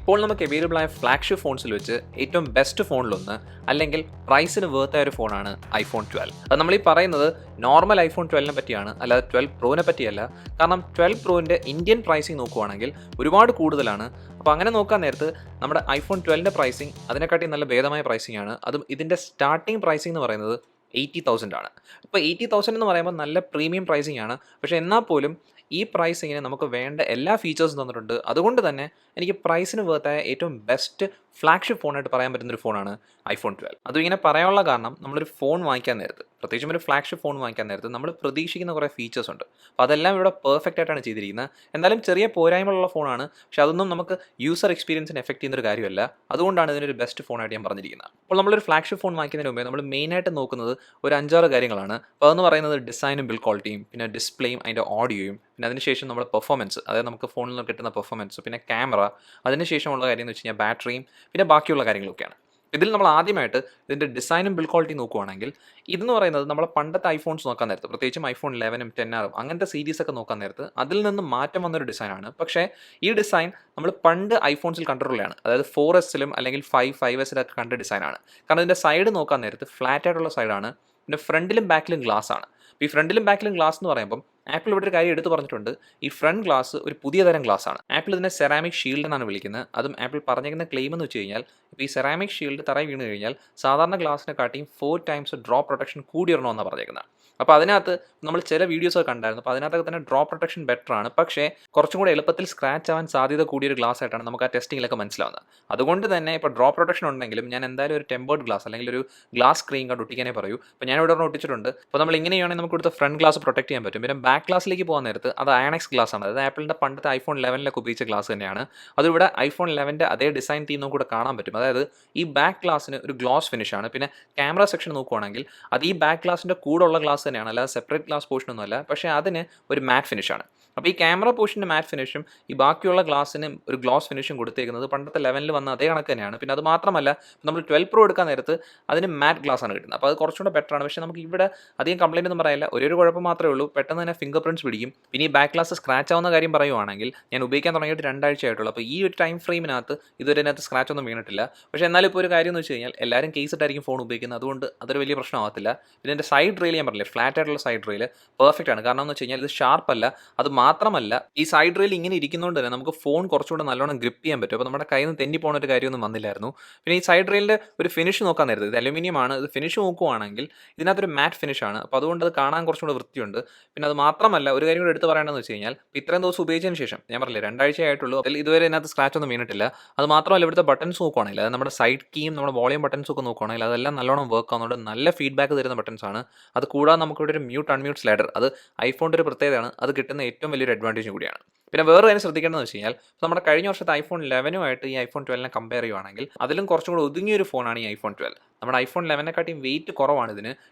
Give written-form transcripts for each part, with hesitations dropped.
ഇപ്പോൾ നമുക്ക് അവൈലബിൾ ആയ ഫ്ലാഗ്ഷിപ്പ് ഫോൺസിൽ വെച്ച് ഏറ്റവും ബെസ്റ്റ് ഫോണിലൊന്ന് അല്ലെങ്കിൽ പ്രൈസിന് വേർത്തായ ഒരു ഫോണാണ് ഐഫോൺ 12. അത് നമ്മൾ ഈ പറയുന്നത് നോർമൽ ഐഫോൺ 12നെ പറ്റിയാണ്, അല്ലാതെ 12 പ്രോനെ പറ്റിയല്ല. കാരണം 12 പ്രോൻ്റെ ഇന്ത്യൻ പ്രൈസിങ് നോക്കുവാണെങ്കിൽ ഒരുപാട് കൂടുതലാണ്. അപ്പോൾ അങ്ങനെ നോക്കാൻ നേരത്ത് നമ്മുടെ ഐഫോൺ 12ൻ്റെ പ്രൈസിങ് അതിനെക്കാട്ടി നല്ല ഭേദമായ പ്രൈസിംഗ് ആണ്. അതും ഇതിൻ്റെ സ്റ്റാർട്ടിംഗ് പ്രൈസിംഗ് എന്ന് പറയുന്നത് 80,000 ആണ്. ഇപ്പോൾ 80,000 എന്ന് പറയുമ്പോൾ നല്ല പ്രീമിയം പ്രൈസിംഗ് ആണ്. പക്ഷേ എന്നാൽ പോലും ഈ പ്രൈസിങ്ങിന് നമുക്ക് വേണ്ട എല്ലാ ഫീച്ചേഴ്സും തന്നിട്ടുണ്ട്. അതുകൊണ്ട് തന്നെ എനിക്ക് പ്രൈസിന് വേർത്തായ ഏറ്റവും ബെസ്റ്റ് ഫ്ലാഗ്ഷിപ്പ് ഫോണായിട്ട് പറയാൻ പറ്റുന്നൊരു ഫോണാണ് ഐഫോൺ 12. അതും ഇങ്ങനെ പറയാനുള്ള കാരണം, നമ്മളൊരു ഫോൺ വാങ്ങിക്കാൻ നേരത്ത്, പ്രത്യേകിച്ചും ഒരു ഫ്ലാഗ്ഷിപ്പ് ഫോൺ വാങ്ങിക്കാൻ നേരത്ത് നമ്മൾ പ്രതീക്ഷിക്കുന്ന കുറേ ഫീച്ചേഴ്സ് ഉണ്ട്. അപ്പോൾ അതെല്ലാം ഇവിടെ പെർഫെക്റ്റ് ആയിട്ടാണ് ചെയ്തിരിക്കുന്നത്. എന്തായാലും ചെറിയ പോരായ്മകളുള്ള ഫോണാണ്, പക്ഷേ അതൊന്നും നമുക്ക് യൂസർ എക്സ്പീരിയൻസിന് എഫക്റ്റ് ചെയ്യുന്നൊരു കാര്യമല്ല. അതുകൊണ്ടാണ് ഇതിനൊരു ബെസ്റ്റ് ഫോണായിട്ട് ഞാൻ പറഞ്ഞിരിക്കുന്നത്. അപ്പോൾ നമ്മളൊരു ഫ്ലാഗ്ഷിപ്പ് ഫോൺ വാങ്ങിക്കുന്നതിന് മുമ്പേ നമ്മൾ മെയിനായിട്ട് നോക്കുന്നത് ഒരു 5-6 കാര്യങ്ങളാണ്. അപ്പോൾ അതെന്ന് പറയുന്നത് ഡിസൈനും ബിൽഡ് ക്വാളിറ്റിയും, പിന്നെ ഡിസ്പ്ലേയും അതിൻ്റെ ഓഡിയോയും, പിന്നെ അതിനുശേഷം നമ്മുടെ പെർഫോമൻസ്, അതായത് നമുക്ക് ഫോണിൽ നിന്ന് കിട്ടുന്ന പെർഫോമൻസ്, പിന്നെ ക്യാമറ, അതിനുശേഷമുള്ള കാര്യം എന്ന് വെച്ച് കഴിഞ്ഞാൽ ബാറ്ററിയും പിന്നെ ബാക്കിയുള്ള കാര്യങ്ങളൊക്കെയാണ്. ഇതിൽ നമ്മൾ ആദ്യമായിട്ട് ഇതിൻ്റെ ഡിസൈനും ബിൽഡ് ക്വാളിറ്റി നോക്കുവാണെങ്കിൽ, ഇതെന്ന് പറയുന്നത് നമ്മളെ പണ്ടത്തെ ഐഫോൺസ് നോക്കാൻ നേരത്ത്, പ്രത്യേകിച്ചും ഐഫോൺ 11ഉം 10R അങ്ങനത്തെ സീരീസൊക്കെ നോക്കാൻ നേരത്ത് അതിൽ നിന്ന് മാറ്റം വന്നൊരു ഡിസൈനാണ്. പക്ഷേ ഈ ഡിസൈൻ നമ്മൾ പണ്ട് ഐഫോൺസിൽ കണ്ടിട്ടുള്ളതാണ്. അതായത് 4S അല്ലെങ്കിൽ 5S കണ്ട ഡിസൈനാണ്. കാരണം ഇതിൻ്റെ സൈഡ് നോക്കാൻ നേരത്ത് ഫ്ലാറ്റ് ആയിട്ടുള്ള സൈഡാണ്. പിന്നെ ഫ്രണ്ടിലും ബാക്കിലും ഗ്ലാസ് ആണ്. ഈ ഫ്രണ്ടിലും ബാക്കിലും ഗ്ലാസ് എന്ന് പറയുമ്പം ആപ്പിൾ ഇവിടെ ഒരു കാര്യം എടുത്ത് പറഞ്ഞിട്ടുണ്ട്. ഈ ഫ്രണ്ട് ഗ്ലാസ് ഒരു പുതിയ തരം ഗ്ലാസ് ആണ്. ആപ്പിൾ ഇതിനെ സെറാമിക് ഷീൽഡ് എന്നാണ് വിളിക്കുന്നത്. അതും ആപ്പിൾ പറഞ്ഞിരിക്കുന്ന ക്ലെയിം എന്ന് വെച്ച് കഴിഞ്ഞാൽ, ഇപ്പോൾ ഈ സെറാമിക് ഷീൽഡ് തറയിൽ വീണ് കഴിഞ്ഞാൽ സാധാരണ ഗ്ലാസിനെ കാട്ടിയും 4 times ഡ്രോപ്പ് പ്രൊട്ടക്ഷൻ കൂടിയിടണമെന്നാണ് പറഞ്ഞിരിക്കുന്നത്. അപ്പോൾ അതിനകത്ത് നമ്മൾ ചില വീഡിയോസൊക്കെ കണ്ടായിരുന്നു. അപ്പോൾ അതിനകത്തൊക്കെ തന്നെ ഡ്രോപ്പ് പ്രൊട്ടക്ഷൻ ബെറ്റർ ആണ്, പക്ഷേ കുറച്ചും കൂടി എളുപ്പത്തിൽ സ്ക്രാച്ച് ആവാൻ സാധ്യത കൂടിയൊരു ഗ്ലാസ് ആയിട്ടാണ് നമുക്ക് ആ ടെസ്റ്റിങ്ങിലൊക്കെ മനസ്സിലാവുന്നത്. അതുകൊണ്ട് തന്നെ ഇപ്പോൾ ഡ്രോപ്പ് പ്രൊട്ടക്ഷൻ ഉണ്ടെങ്കിലും ഞാൻ എന്തായാലും ഒരു ടെമ്പേർഡ് ഗ്ലാസ് അല്ലെങ്കിൽ ഒരു ഗ്ലാസ് സ്ക്രീൻ കാർഡ് ഒട്ടിക്കാനേ പറയൂ. അപ്പോൾ ഞാൻ ഇവിടെ ഒട്ടിച്ചിട്ടുണ്ട്. അപ്പോൾ നമ്മൾ ഇങ്ങനെയാണെങ്കിൽ നമുക്ക് ഇവിടുത്തെ ഫ്രണ്ട് ഗ്ലാസ് പ്രൊട്ടക്ട് ചെയ്യാൻ പറ്റും. പിന്നെ ബാക്ക് ഗ്ലാസ്സിലേക്ക് പോകാൻ നേരത്ത് അത് അയണക്സ് ഗ്ലാസ് ആണ്. അതായത് ആപ്പിളിൻ്റെ പണ്ടത്തെ ഐഫോൺ 11 ഉപയോഗിച്ച ഗ്ലാസ് തന്നെയാണ്. അതിവിടെ ഐഫോൺ 11 അതേ ഡിസൈൻ തീം നമുക്ക് കൂടെ കാണാൻ പറ്റും. അതായത് ഈ ബാക്ക് ഗ്ലാസ്സിന് ഒരു ഗ്ലോസ് ഫിനിഷ് ആണ്. പിന്നെ ക്യാമറ സെക്ഷൻ നോക്കുവാണെങ്കിൽ അത് ഈ ബാക്ക് ഗ്ലാസിൻ്റെ കൂടെ ഉള്ള ഗ്ലാസ് തന്നെയാണ്, അല്ലാതെ സെപ്പറേറ്റ് ഗ്ലാസ് പോർഷനൊന്നും അല്ല. പക്ഷേ അതിന് ഒരു മാറ്റ് ഫിനിഷാണ്. അപ്പോൾ ഈ ക്യാമറ പോർഷൻ്റെ മാറ്റ് ഫിനിഷും ഈ ബാക്കിയുള്ള ഗ്ലാസ്സിന് ഒരു ഗ്ലോസ് ഫിനിഷും കൊടുത്തേക്കുന്നത് പണ്ടത്തെ 11 വന്ന അതേ കണക്ക് തന്നെയാണ്. പിന്നെ അത് മാത്രമല്ല, നമ്മൾ 12 Pro എടുക്കാൻ നേരത്ത് അതിന് മാറ്റ് ഗ്ലാസ് ആണ് കിട്ടുന്നത്. അപ്പോൾ അത് കുറച്ചുകൂടെ ബെറ്റർ ആണ്. പക്ഷേ നമുക്ക് ഇവിടെ അധികം കംപ്ലയിൻ്റ് ഒന്നും പറയില്ല. ഒരു കുഴപ്പം മാത്രമേ ഉള്ളൂ, പെട്ടെന്ന് തന്നെ ഫിംഗർ പ്രിൻറ്റ്സ് പിടിക്കും. പിന്നെ ഈ ബാക്ക് ഗ്ലാസ് സ്ക്രാച്ച് ആവുന്ന കാര്യം പറയുവാണെങ്കിൽ, ഞാൻ ഉപയോഗിക്കാൻ തുടങ്ങിയിട്ട് 2 ആഴ്ച ആയിട്ടുള്ളൂ. അപ്പോൾ ഈ ഒരു ടൈം ഫ്രെയിമിനകത്ത് ഇതുവരെ അതിനകത്ത് സ്ക്രാച്ച് ഒന്നും വീണിട്ടില്ല. പക്ഷേ എന്നാലും ഇപ്പോൾ ഒരു കാര്യം എന്ന് വെച്ച് കഴിഞ്ഞാൽ, എല്ലാവരും കേസ് ഇട്ടായിരിക്കും ഫോൺ ഉപയോഗിക്കുന്നത്. അതുകൊണ്ട് അതൊരു വലിയ പ്രശ്നമാകത്തില്ല. പിന്നെ എൻ്റെ സൈഡ് റെയിൽ ഞാൻ പറഞ്ഞില്ലേ, ഫ്ലാറ്റ് ആയിട്ടുള്ള സൈഡ് റെയിൽ പെർഫെക്റ്റ് ആണ്. കാരണം എന്ന് വെച്ച് കഴിഞ്ഞാൽ ഇത് ഷാർപ്പല്ല. അത് മാത്രമല്ല, ഈ സൈഡ് റെയിൽ ഇങ്ങനെ ഇരിക്കുന്നതുകൊണ്ട് തന്നെ നമുക്ക് ഫോൺ കുറച്ചുകൂടെ നല്ലോണം ഗ്രിപ്പ് ചെയ്യാൻ പറ്റും. അപ്പോൾ നമ്മുടെ കയ്യിൽ നിന്ന് തെന്നി പോകുന്ന ഒരു കാര്യമൊന്നും വന്നില്ലായിരുന്നു. പിന്നെ ഈ സൈഡ് റെയിലിൻ്റെ ഒരു ഫിനിഷ് നോക്കാൻ നേരത്ത്, ഇത് അലുമിനിയം ആണ്. ഇത് ഫിനിഷ് നോക്കുവാണെങ്കിൽ ഇതിനകത്തൊരു മാറ്റ് ഫിനിഷ് ആണ്. അപ്പോൾ അതുകൊണ്ട് അത് കാണാൻ കുറച്ചുകൂടെ വൃത്തിയുണ്ട്. പിന്നെ അത് മാത്രമല്ല, ഒരു കാര്യം കൂടെ എടുത്ത് പറയണമെന്ന് വെച്ച് കഴിഞ്ഞാൽ, ഇത്രയും ദിവസം ഉപയോഗിച്ചതിന് ശേഷം, ഞാൻ പറഞ്ഞില്ലേ 2 ആഴ്ച ആയിട്ടുള്ളൂ, അതിൽ ഇതുവരെ ഇതിനകത്ത് സ്ക്രാച്ച് ഒന്നും വീണിട്ടില്ല. അത് മാത്രമല്ല, ഇവിടുത്തെ ബട്ടൺസ് നോക്കുവാണെങ്കിൽ, അതായത് നമ്മുടെ സൈഡ് കീയും നമ്മുടെ വോളിയം ബട്ടൺസും ഒക്കെ നോക്കുവാണെങ്കിൽ അതെല്ലാം നല്ലോണം വർക്ക് ആവുന്നുണ്ട്. നല്ല ഫീഡ്ബാക്ക് തരുന്ന ബട്ടൺസ് ആണ്. അത് കൂടാതെ നമുക്കിവിടെ ഒരു മ്യൂട്ട് അൺമ്യൂട്ട് സ്ലൈഡർ, അത് ഐഫോണിൻ്റെ ഒരു പ്രത്യേകതയാണ്. അത് കിട്ടുന്ന ഏറ്റവും വലിയൊരു അഡ്വാൻറ്റേജും കൂടിയാണ്. പിന്നെ വേറെ കാര്യം ശ്രദ്ധിക്കേണ്ടതെന്ന് വെച്ച് കഴിഞ്ഞാൽ, നമ്മുടെ കഴിഞ്ഞ വർഷത്തെ ഐഫോൺ 11 ഈ ഐഫോൺ 12 കമ്പയർ ചെയ്യുവാണെങ്കിൽ അതിലും കുറച്ചും കൂടെ ഒതുങ്ങിയൊരു ഫോണാണ് ഈ ഐഫോൺ 12. നമ്മുടെ ഐഫോൺ 11 വെയിറ്റ് കുറവാണ്.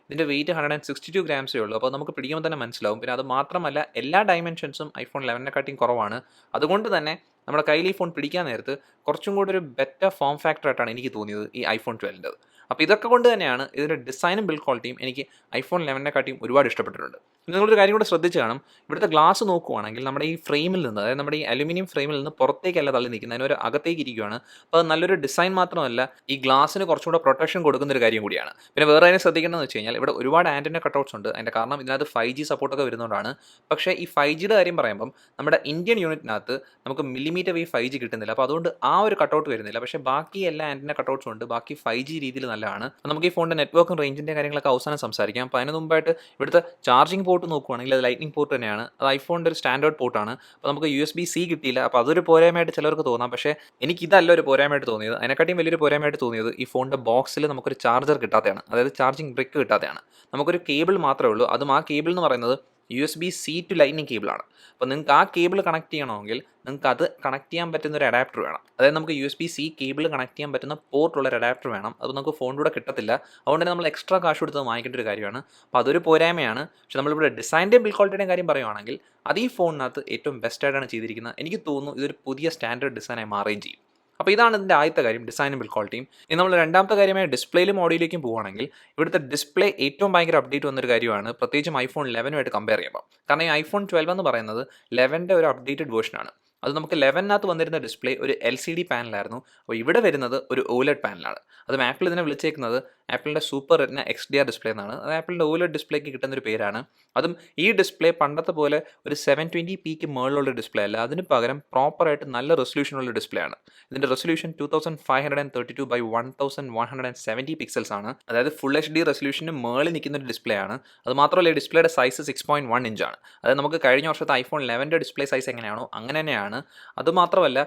ഇതിൻ്റെ വെയിറ്റ് 162 ഗ്രാംസേ ഉള്ളൂ. അപ്പോൾ നമുക്ക് പിടിക്കുമ്പോൾ തന്നെ മനസ്സിലാവും. പിന്നെ അത് മാത്രമല്ല, എല്ലാ ഡയമെൻഷൻസും ഐഫോൺ 11 കുറവാണ്. അതുകൊണ്ട് തന്നെ നമ്മുടെ കയ്യിൽ ഈ ഫോൺ പിടിക്കാൻ നേരത്ത് കുറച്ചും കൂടി ഒരു ബെറ്റർ ഫോം ഫാക്ടർ ആയിട്ടാണ് എനിക്ക് തോന്നിയത് ഈ ഐഫോൺ 12. അപ്പോൾ ഇതൊക്കെ കൊണ്ട് തന്നെയാണ് ഇതിൻ്റെ ഡിസൈനും ബിൽഡ് ക്വാളിറ്റിയും എനിക്ക് ഐഫോൺ 11 ഒരുപാട് ഇഷ്ടപ്പെട്ടിട്ടുണ്ട്. നിങ്ങളൊരു കാര്യം കൂടെ ശ്രദ്ധിച്ച് കാണും, ഇവിടുത്തെ ഗ്ലാസ് നോക്കുവാണെങ്കിൽ നമ്മുടെ ഈ ഫ്രെയിമിൽ നിന്ന്, അതായത് നമ്മുടെ ഈ അലുമിനിയം ഫ്രെയിമിൽ നിന്ന് പുറത്തേക്കല്ല തള്ളി നിൽക്കുന്നത്, അതിനൊരു അകത്തേക്ക് ഇരിക്കുകയാണ്. അപ്പോൾ അത് നല്ലൊരു ഡിസൈൻ മാത്രമല്ല, ഈ ഗ്ലാസ്സിന് കുറച്ചുകൂടെ പ്രൊട്ടക്ഷൻ കൊടുക്കുന്ന ഒരു കാര്യം കൂടിയാണ്. പിന്നെ വേറെ കാര്യം ശ്രദ്ധിക്കേണ്ടതെന്ന് വെച്ച് കഴിഞ്ഞാൽ, ഇവിടെ ഒരുപാട് ആൻറ്റിന കട്ടൗട്ട്സ് ഉണ്ട്. അതിൻ്റെ കാരണം ഇതിനകത്ത് 5G സപ്പോർട്ടൊക്കെ വരുന്നതുകൊണ്ടാണ്. പക്ഷേ ഈ 5Gയുടെ കാര്യം പറയുമ്പം നമ്മുടെ ഇന്ത്യൻ യൂണിറ്റിനകത്ത് നമുക്ക് മില്ലിമീറ്റർ വേവ് 5G കിട്ടുന്നില്ല. അപ്പോൾ അതുകൊണ്ട് ആ ഒരു കട്ടൗട്ട് വരുന്നില്ല. പക്ഷേ ബാക്കി എല്ലാ ആൻറ്റിന കട്ടൗട്ട്സും ഉണ്ട്. ബാക്കി 5G രീതിയിൽ നല്ലതാണ്. അപ്പോൾ നമുക്ക് ഈ ഫോണിൻ്റെ നെറ്റ്വർക്കും റേഞ്ചിൻ്റെ കാര്യങ്ങളൊക്കെ അവസാനം സംസാരിക്കാം. അപ്പോൾ അതിന് മുമ്പായിട്ട് ഇവിടുത്തെ ചാർജിങ് പോർട്ട് നോക്കുവാണെങ്കിൽ അത് ലൈറ്റ്നിങ് പോർട്ട് തന്നെയാണ്. അത് ഐഫോണിൻ്റെ ഒരു സ്റ്റാൻഡേർഡ് പോർട്ടാണ്. അപ്പോൾ നമുക്ക് USB-C കിട്ടിയില്ല. അപ്പോൾ അതൊരു പോരായ്മയായിട്ട് ചിലർക്ക് തോന്നാം. പക്ഷേ എനിക്കിതല്ല ഒരു പോരായ്മയായിട്ട് തോന്നിയത്. അതിനെക്കാട്ടിയും വലിയൊരു പോരായ്മയായിട്ട് തോന്നിയത് ഈ ഫോണിൻ്റെ ബോക്സിൽ നമുക്കൊരു ചാർജർ കിട്ടാത്തതാണ്. അതായത് ചാർജിങ് ബ്രിക്ക് കിട്ടാത്തതാണ്. നമുക്കൊരു കേബിൾ മാത്രമേ ഉള്ളൂ. അതും ആ കേബിൾ എന്ന് പറയുന്നത് USB-C ടു ലൈറ്റ്നിങ് കേബിളാണ്. അപ്പോൾ നിങ്ങൾക്ക് ആ കേബിൾ കണക്ട് ചെയ്യണമെങ്കിൽ നിങ്ങൾക്ക് അത് കണക്ട് ചെയ്യാൻ പറ്റുന്ന ഒരു അഡാപ്റ്റർ വേണം. അതായത് നമുക്ക് USB-C കേബിൾ കണക്ട് ചെയ്യാൻ പറ്റുന്ന പോർട്ടുള്ള ഒരു അഡാപ്റ്റർ വേണം. അത് നമുക്ക് ഫോണിലൂടെ കിട്ടത്തില്ല. അതുകൊണ്ട് തന്നെ നമ്മൾ എക്സ്ട്രാ കാശ് കൊടുത്ത് വാങ്ങിക്കേണ്ട ഒരു കാര്യമാണ്. അപ്പോൾ അതൊരു പോരായ്മയാണ്. പക്ഷേ നമ്മളിവിടെ ഡിസൈൻ്റെയും ബിൽഡ് ക്വാളിറ്റിയുടെയും കാര്യം പറയുവാണെങ്കിൽ അത് ഈ ഫോണിനകത്ത് ഏറ്റവും ബെസ്റ്റായിട്ടാണ് ചെയ്തിരിക്കുന്നത്. എനിക്ക് തോന്നുന്നു ഇതൊരു പുതിയ സ്റ്റാൻഡേർഡ് ഡിസൈനായി മാറുകയും ചെയ്യും. അപ്പോൾ ഇതാണ് ഇതിൻ്റെ ആദ്യത്തെ കാര്യം, ഡിസൈനും ബിൽഡ് ക്വാളിറ്റിയും. ഇനി നമ്മൾ രണ്ടാമത്തെ കാര്യമായ ഡിസ്പ്ലേയിലും ഓഡിയോയിലേക്കും പോവുകയാണെങ്കിൽ, ഇവിടുത്തെ ഡിസ്പ്ലേ ഏറ്റവും ഭയങ്കര അപ്ഡേറ്റ് വന്നൊരു കാര്യമാണ്, പ്രത്യേകിച്ചും ഐഫോൺ 11 കമ്പയർ ചെയ്യുമ്പോൾ. കാരണം ഈ ഐഫോൺ 12 എന്ന് പറയുന്നത് 11 ഒരു അപ്ഡേറ്റഡ് വേർഷനാണ്. അത് നമുക്ക് 11-നകത്ത് വന്നിരുന്ന ഡിസ്പ്ലേ ഒരു LCD പാനലായിരുന്നു. അപ്പോൾ ഇവിടെ വരുന്നത് ഒരു OLED പാനലാണ്. അതും ആപ്പിൾ ഇതിനെ വിളിച്ചേക്കുന്നത് ആപ്പിളിൻ്റെ സൂപ്പർ റെറ്റിന XDR ഡിസ്പ്ലേ എന്നാണ്. അത് ആപ്പിളിൻ്റെ OLED ഡിസ്പ്ലേക്ക് കിട്ടുന്നൊരു പേരാണ്. അതും ഈ ഡിസ്പ്ലേ പണ്ടത്തെ പോലെ ഒരു 720pക്ക് മുകളിലുള്ള ഡിസ്പ്ലേ അല്ല, അതിന് പകരം പ്രോപ്പറായിട്ട് നല്ല റെസൊല്യൂഷനുള്ള ഡിസ്പ്ലേ ആണ്. ഇതിൻ്റെ റെസൊല്യൂഷൻ 2532 x 1170 പിക്സൽസ് ആണ്. അതായത് ഫുൾ HD റെസൊല്യൂഷന് മുകളിൽ നിൽക്കുന്ന ഒരു ഡിസ്പ്ലേ ആണ്. അത് മാത്രമല്ല ഈ ഡിസ്പ്ലേയുടെ സൈസ് 6.1 ഇഞ്ചാണ്. അതായത് നമുക്ക് കഴിഞ്ഞ വർഷത്തെ iPhone 11ൻ്റെ ഡിസ്പ്ലേ സൈസ് എങ്ങനെയാണോ അങ്ങനെ തന്നെയാണ്. അതുമാത്രമല്ല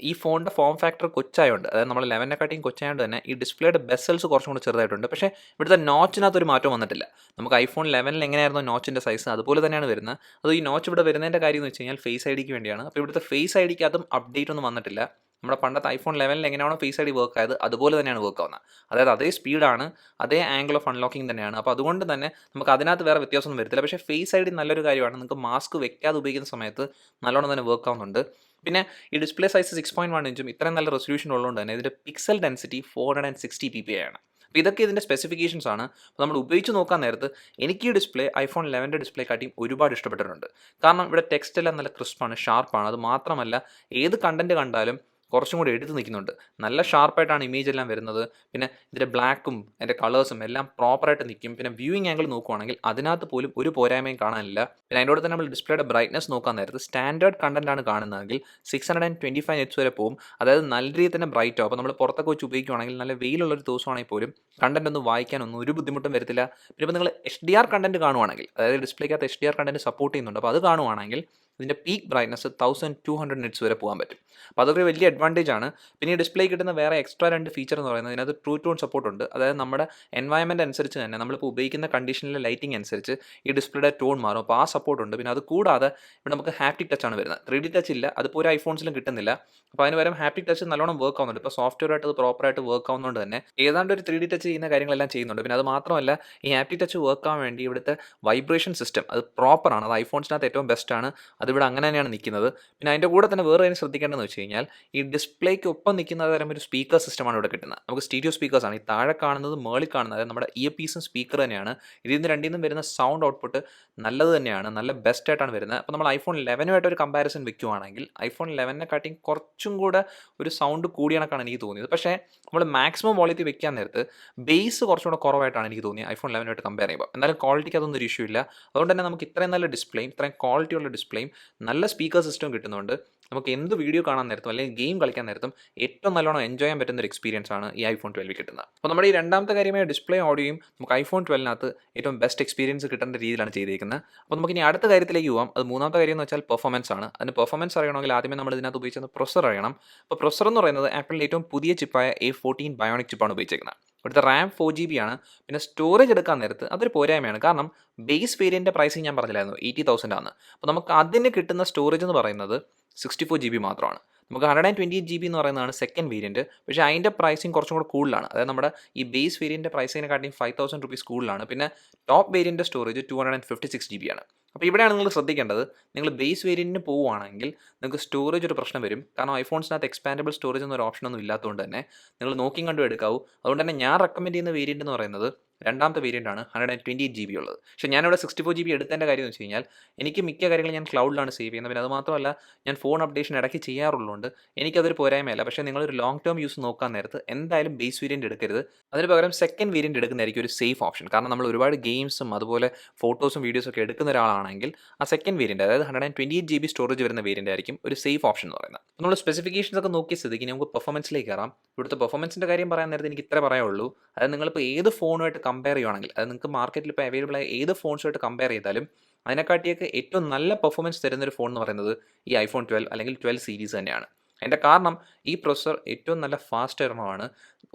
ഈ ഫോണിൻ്റെ ഫോം ഫാക്ടർ കൊച്ചായതുകൊണ്ട്, അതായത് നമ്മൾ 11നെക്കാട്ടിയും കൊച്ചായതുകൊണ്ട് തന്നെ ഈ ഡിസ്പ്ലേയുടെ ബെസൽസ് കുറച്ചും കൂടി ചെറുതായിട്ടുണ്ട്. പക്ഷേ ഇവിടുത്തെ നോച്ചിനകത്തൊരു മാറ്റം വന്നിട്ടില്ല. നമുക്ക് iPhone 11ൽ എങ്ങനെയായിരുന്നു നോച്ചിൻ്റെ സൈസ് അതുപോലെ തന്നെയാണ് വരുന്നത്. അത് ഈ നോച്ച് ഇവിടെ വരുന്നതിൻ്റെ കാര്യം എന്ന് വെച്ച് കഴിഞ്ഞാൽ ഫേസ് ഐഡിക്ക് വേണ്ടിയാണ്. അപ്പോൾ ഇവിടുത്തെ ഫേസ് ഐഡിക്ക് അതും അപ്ഡേറ്റ് ഒന്നും വന്നിട്ടില്ല. നമ്മുടെ പണ്ടത്തെ iPhone 11ൽ എങ്ങനെയാണോ ഫേസ് ID വർക്ക് ആയത് അതുപോലെ തന്നെയാണ് വർക്ക് ആവുന്നത്. അതായത് അതേ സ്പീഡാണ്, അതേ ആംഗിൾ ഓഫ് അൺലോക്കിംഗ് തന്നെയാണ്. അപ്പോൾ അതുകൊണ്ട് തന്നെ നമുക്ക് അതിനകത്ത് വേറെ വ്യത്യാസമൊന്നും വരത്തില്ല. പക്ഷേ ഫേസ് ID നല്ലൊരു കാര്യമാണ്. നിങ്ങൾക്ക് മാസ്ക് വെക്കാതെ ഉപയോഗിക്കുന്ന സമയത്ത് നല്ലോണം തന്നെ വർക്ക് ആവുന്നുണ്ട്. പിന്നെ ഈ ഡിസ്പ്ലേ സൈസ് 6.1 ഇഞ്ചും ഇത്രയും നല്ല റെസൊല്യൂഷൻ ഉള്ളതുകൊണ്ട് തന്നെ ഇതിൻ്റെ പിക്സൽ ഡെൻസിറ്റി 460 ppi ആണ്. അപ്പോൾ ഇതൊക്കെ ഇതിൻ്റെ സ്പെസിഫിക്കേഷൻസ് ആണ്. അപ്പോൾ നമ്മൾ ഉപയോഗിച്ച് നോക്കാൻ നേരത്ത് എനിക്ക് ഈ ഡിസ്പ്ലേ iPhone 11ൻ്റെ ഡിസ്പ്ലേ കാട്ടിയും ഒരുപാട് ഇഷ്ടപ്പെട്ടിട്ടുണ്ട്. കാരണം ഇവിടെ ടെക്സ്റ്റ് എല്ലാം നല്ല ക്രിസ്പാണ്, ഷാർപ്പാണ്. അത് മാത്രമല്ല ഏത് കണ്ടൻറ്റ് കണ്ടാലും കുറച്ചും കൂടി എടുത്ത് നിൽക്കുന്നുണ്ട്. നല്ല ഷാർപ്പായിട്ടാണ് ഇമേജ് എല്ലാം വരുന്നത്. പിന്നെ ഇതിൻ്റെ ബ്ലാക്കും അതിൻ്റെ കളേഴ്സും എല്ലാം പ്രോപ്പറായിട്ട് നിൽക്കും. പിന്നെ വ്യൂയിങ് ആംഗിൾ നോക്കുവാണെങ്കിൽ അതിനകത്ത് പോലും ഒരു പോരായ്മയും കാണാനില്ല. പിന്നെ അതിൻ്റെ കൂടെ തന്നെ നമ്മൾ ഡിസ്പ്ലേയുടെ ബ്രൈറ്റ്നസ് നോക്കാൻ നേരത്ത് സ്റ്റാൻഡേർഡ് കണ്ടൻ്റ് ആണ് കാണുന്നതെങ്കിൽ 625 nits വരെ പോകും. അതായത് നല്ല രീതിയിൽ തന്നെ ബ്രൈറ്റ് ആവും. അപ്പോൾ നമ്മൾ പുറത്തൊക്കെ വെച്ച് ഉപയോഗിക്കുകയാണെങ്കിൽ നല്ല വെയിലുള്ളൊരു ദിവസമാണെങ്കിൽ പോലും കണ്ടൻറ്റ് ഒന്നും വായിക്കാനൊന്നും ഒരു ബുദ്ധിമുട്ടും വരത്തില്ല. പിന്നെ ഇപ്പോൾ നിങ്ങൾ HDR കണ്ടൻറ്റ് കാണുവാണെങ്കിൽ, അതായത് ഡിസ്പ്ലേക്കകത്ത് HDR കണ്ടൻറ്റ് സപ്പോർട്ട് ചെയ്യുന്നുണ്ട്. അപ്പോൾ അത് കാണുവാണെങ്കിൽ ഇതിൻ്റെ പീക്ക് ബ്രൈറ്റ്നസ് 1200 nits വരെ പോകാൻ പറ്റും. അപ്പോൾ അതൊക്കെ വലിയ അഡ്വാൻറ്റേജ് ആണ്. പിന്നെ ഈ ഡിസ്പ്ലേ കിട്ടുന്ന വേറെ എക്സ്ട്രാ 2 ഫീച്ചർ എന്ന് പറയുന്നത് ഇതിനകത്ത് ട്രൂ ടോൺ സപ്പോർട്ട് ഉണ്ട്. അതായത് നമ്മുടെ എൻവയൺമെൻറ്റ് അനുസരിച്ച് തന്നെ നമ്മളിപ്പോൾ ഉപയോഗിക്കുന്ന കണ്ടീഷനിലെ ലൈറ്റിംഗ് അനുസരിച്ച് ഈ ഡിസ്പ്ലേയുടെ ടോൺ മാറും. അപ്പോൾ ആ സപ്പോർട്ട് ഉണ്ട്. പിന്നെ അത് കൂടാതെ ഇവിടെ നമുക്ക് ഹാപ്റ്റിക് ടച്ച് ആണ് വരുന്നത്. 3D ടച്ച് ഇല്ല, അതിപ്പോൾ ഒരു ഐഫോൺസിലും കിട്ടുന്നില്ല. അപ്പോൾ അതിന് പകരം ഹാപ്റ്റിക് ടച്ച് നല്ലോണം വർക്ക് ആവുന്നുണ്ട്. ഇപ്പോൾ സോഫ്റ്റ്വെയർ ആയിട്ട് അത് പ്രോപ്പറായിട്ട് വർക്ക് ആവുന്നതുകൊണ്ട് തന്നെ ഏതാണ്ട് ഒരു 3D ടച്ച് ചെയ്യുന്ന കാര്യങ്ങളെല്ലാം ചെയ്യുന്നുണ്ട്. പിന്നെ അത് മാത്രമല്ല ഈ ഹാപ്റ്റിക് ടച്ച് വർക്ക് ആവാൻ വേണ്ടി ഇവിടുത്തെ വൈബ്രേഷൻ സിസ്റ്റം അത് പ്രോപ്പറാണ്. അത് ഐഫോൺസിനകത്ത് ഏറ്റവും ബെസ്റ്റാണ്. അതിവിടെ അങ്ങനെ തന്നെയാണ് നിൽക്കുന്നത്. പിന്നെ അതിൻ്റെ കൂടെ തന്നെ വേറെ കാര്യം ശ്രദ്ധിക്കേണ്ടതെന്ന് വെച്ച് കഴിഞ്ഞാൽ ഈ ഡിസ്പ്ലേക്ക് ഒപ്പം നിൽക്കുന്ന തരം ഒരു സ്പീക്കർ സിസ്റ്റമാണ് ഇവിടെ കിട്ടുന്നത്. നമുക്ക് സ്റ്റീരിയോ സ്പീക്കേഴ്സാണ്. ഈ താഴെ കാണുന്നത് മുകളിൽ കാണുന്നത്, അതായത് നമ്മുടെ ഇയർ പീസും സ്പീക്കർ തന്നെയാണ്. ഇതിൽ നിന്ന് രണ്ടിൽ നിന്നും വരുന്ന സൗണ്ട് ഔട്ട്പുട്ട് നല്ലത് തന്നെയാണ്, നല്ല ബെസ്റ്റ് ആയിട്ടാണ് വരുന്നത്. അപ്പോൾ നമ്മൾ iPhone 11 ഒരു കമ്പാരിസൺ വെക്കുകയാണെങ്കിൽ iPhone 11നെക്കാട്ടിയും കുറച്ചും കൂടെ ഒരു സൗണ്ട് കൂടിയ കണക്കാണ് എനിക്ക് തോന്നിയത്. പക്ഷേ നമ്മൾ മാക്സിമം ക്വാളിറ്റി വെക്കാൻ നേരത്ത് ബേസ് കുറച്ചും കൂടെ കുറവായിട്ടാണ് എനിക്ക് തോന്നിയത് iPhone 11 കമ്പയർ ചെയ്യുമ്പോൾ. എന്നാലും ക്വാളിറ്റിക്ക് അതൊന്നും ഒരു ഇഷ്യൂ ഇല്ല. അതുകൊണ്ട് തന്നെ നമുക്ക് ഇത്രയും നല്ല ഡിസ്പ്ലേയും ഇത്രയും ക്വാളിറ്റിയുള്ള ഡിസ്പ്ലേയും നല്ല സ്പീക്കർ സിസ്റ്റവും കിട്ടുന്നുണ്ട്. നമുക്ക് എന്ത് വീഡിയോ കാണാൻ നേരത്തും അല്ലെങ്കിൽ ഗെയിം കളിക്കാൻ നേരത്തും ഏറ്റവും നല്ലോണം എൻജോയ് ചെയ്യാൻ പറ്റുന്ന ഒരു എക്സ്പീരിയൻസ് ആണ് ഈ iPhone 12 കിട്ടുന്നത്. അപ്പോൾ നമ്മുടെ ഈ രണ്ടാമത്തെ കാര്യമായ ഡിസ്പ്ലേ ഓഡിയോയും നമുക്ക് iPhone 12നകത്ത് ഏറ്റവും ബെസ്റ്റ് എക്സ്പീരിയൻസ് കിട്ടേണ്ട രീതിയിലാണ് ചെയ്തിരിക്കുന്നത്. അപ്പോൾ നമുക്ക് ഇനി അടുത്ത കാര്യത്തിലേക്ക് പോകാം. അത് മൂന്നാമത്തെ കാര്യം എന്ന് വെച്ചാൽ പെർഫോമൻസ് ആണ്. അതിന് പെർഫോമൻസ് അറിയണമെങ്കിൽ ആദ്യമേ നമ്മൾ ഇതിനകത്ത് ഉപയോഗിക്കുന്ന പ്രൊസർ അറിയണം. അപ്പോൾ പ്രൊസർ എന്ന് പറയുന്നത് ആപ്പിളിൻ്റെ ഏറ്റവും പുതിയ ചിപ്പായ A14 ബയോണിക് ചിപ്പാണ് ഉപയോഗിച്ചിരിക്കുന്നത്. ഇവിടുത്തെ RAM 4GB ആണ്. പിന്നെ സ്റ്റോറേജ് എടുക്കാൻ നേരത്ത് അതൊരു പോരായ്മയാണ്. കാരണം ബേസ് വേരിയൻ്റെ പ്രൈസിങ് ഞാൻ പറഞ്ഞില്ലായിരുന്നു 80,000 ആണ്. അപ്പോൾ നമുക്ക് അതിന് കിട്ടുന്ന സ്റ്റോറേജ് എന്ന് പറയുന്നത് 64GB മാത്രമാണ്. നമുക്ക് 128GB എന്ന് പറയുന്നതാണ് സെക്കൻഡ് വേരിയൻറ്റ്. പക്ഷേ അതിൻ്റെ പ്രൈസിങ് കുറച്ചും കൂടെ കൂടുതലാണ്. അതായത് നമ്മുടെ ഈ ബേസ് വേരിയൻ്റെ പ്രൈസിനെക്കാട്ടിയും 5,000 rupees കൂടുതലാണ്. പിന്നെ ടോപ്പ് വേരിയൻ്റെ സ്റ്റോറേജ് 256GB ആണ്. അപ്പോൾ ഇവിടെയാണ് നിങ്ങൾ ശ്രദ്ധിക്കേണ്ടത്. നിങ്ങൾ ബേസ് വേരിയൻറ്റിന് പോവുകയാണെങ്കിൽ നിങ്ങൾക്ക് സ്റ്റോറേജ് ഒരു പ്രശ്നം വരും. കാരണം ഐഫോൺസിനകത്ത് എക്സ്പാൻഡബിൾ സ്റ്റോറേജ് എന്നൊരു ഓപ്ഷനൊന്നും ഇല്ലാത്തതുകൊണ്ട് തന്നെ നിങ്ങൾ നോക്കിയും കണ്ടും എടുക്കാവൂ. അതുകൊണ്ട് തന്നെ ഞാൻ റെക്കമെൻഡ് ചെയ്യുന്ന വേരിയൻറ്റ് എന്ന് പറയുന്നത് രണ്ടാമത്തെ വേരിയൻ്റാണ് 128GB ഉള്ളത്. പക്ഷേ ഞാനിവിടെ 64GB എടുത്തതിൻ്റെ കാര്യം എന്ന് വെച്ച് കഴിഞ്ഞാൽ എനിക്ക് മിക്ക കാര്യങ്ങളും ഞാൻ ക്ലൗഡിലാണ് സേവ് ചെയ്യുന്നത്. പിന്നെ അത് മാത്രമല്ല ഞാൻ ഫോൺ അപ്ഡേഷൻ ഇടയ്ക്ക് ചെയ്യാറുള്ളതുകൊണ്ട് എനിക്കതൊരു പോരായ്മയല്ല. പക്ഷേ നിങ്ങളൊരു ലോങ് ടേം യൂസ് നോക്കാൻ നേരത്ത് എന്തായാലും ബേസ് വേരിയൻറ്റ് എടുക്കരുത്. അതിന് പകരം സെക്കൻഡ് വേരിയൻറ്റ് എടുക്കുന്നതായിരിക്കും ഒരു സേഫ് ഓപ്ഷൻ. കാരണം നമ്മൾ ഒരുപാട് ഗെയിംസും അതുപോലെ ഫോട്ടോസും വീഡിയോസും ഒക്കെ എടുക്കുന്ന ഒരാളാണെങ്കിൽ ആ സെക്കൻഡ് വേരിയൻറ്റ്, അതായത് 128GB സ്റ്റോറേജ് വരുന്ന വേരിയൻ്റ് ആയിരിക്കും ഒരു സേഫ് ഓപ്ഷൻ എന്ന് പറയുന്നത്. നമ്മൾ സ്പെസിഫിക്കേഷൻസ് ഒക്കെ നോക്കിയ സ്ഥിതിക്ക് നമുക്ക് പെർഫോമൻസിലേക്ക് കയറാം. ഇവിടുത്തെ പെർഫോമൻസിൻ്റെ കാര്യം പറയാൻ നേരത്തെ എനിക്ക് ഇത്രേ പറയാനുള്ളൂ. അതായത് നിങ്ങളിപ്പോൾ ഏത് ഫോണുമായിട്ട് കമ്പയർ ചെയ്യുകയാണെങ്കിൽ, അത് നിങ്ങൾക്ക് മാർക്കറ്റിൽ ഇപ്പോൾ അവൈലബിൾ ആയ ഏത് ഫോൺസുമായിട്ട് കമ്പയർ ചെയ്താലും അതിനെക്കാട്ടിയൊക്കെ ഏറ്റവും നല്ല പെർഫോമൻസ് തരുന്നൊരു ഫോൺ എന്ന് പറയുന്നത് ഈ iPhone 12 അല്ലെങ്കിൽ 12 സീരീസ് തന്നെയാണ്. അതിൻ്റെ കാരണം ഈ പ്രൊസസ്സർ ഏറ്റവും നല്ല ഫാസ്റ്റ് ആയിരുന്നതാണ്.